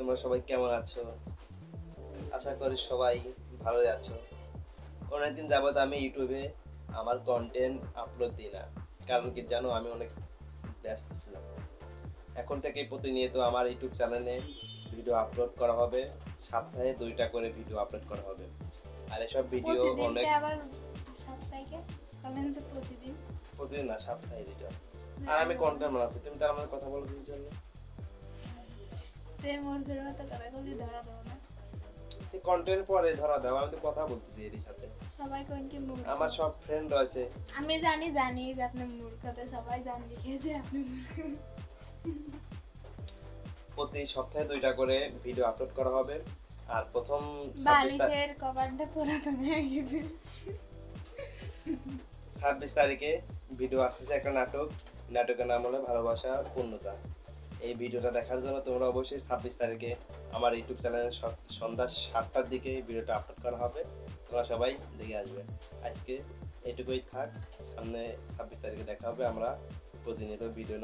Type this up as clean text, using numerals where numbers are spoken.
তোমরা সবাই কেমন আছো? আশা করি সবাই ভালোই আছো। অনেকদিন যাবত আমি ইউটিউবে আমার কন্টেন্ট আপলোড দিই না, কারণ কি জানো, আমি অনেক ব্যস্ত ছিলাম। এখন থেকে প্রতিনিয়ত আমার ইউটিউব চ্যানেলে ভিডিও আপলোড করা হবে। সপ্তাহে 2টা করে ভিডিও আপলোড করা হবে। আর এসব ভিডিও অনেক প্রতিদিন না, সপ্তাহে 2টা। আর আমি কন্টেন্ট বানাচ্ছি, তুমি তার আমার কথা বলো কি জন্য? কন্টেন্ট পরে ধরা দাও, আমি তো কথা বলতেছি এর সাথে। সবাই কোন কি মূর্খ? আমার সব ফ্রেন্ড রয়েছে। আমি জানি যে আপনি মূর্খতা সবাই জানি যে আপনি মূর্খ। প্রতি সপ্তাহে 2টা করে ভিডিও আপলোড করা হবে। আর প্রথম বালিশের কভারটা পুরাতন হয়ে গেছে। 26 তারিখে ভিডিও আসতেছে একটা নাটক। নাটকের নাম হলো ভালোবাসা পূর্ণতা। এই ভিডিওটা দেখার জন্য তোমরা অবশ্যই 26 তারিখে আমার ইউটিউব চ্যানেলে সন্ধ্যা 7টার দিকে ভিডিওটা আপলোড করা হবে। তোমরা সবাই দেখে আসবে। আজকে এটুকুই থাক, সামনে 26 তারিখে দেখা হবে। আমরা প্রতিনিয়ত ভিডিও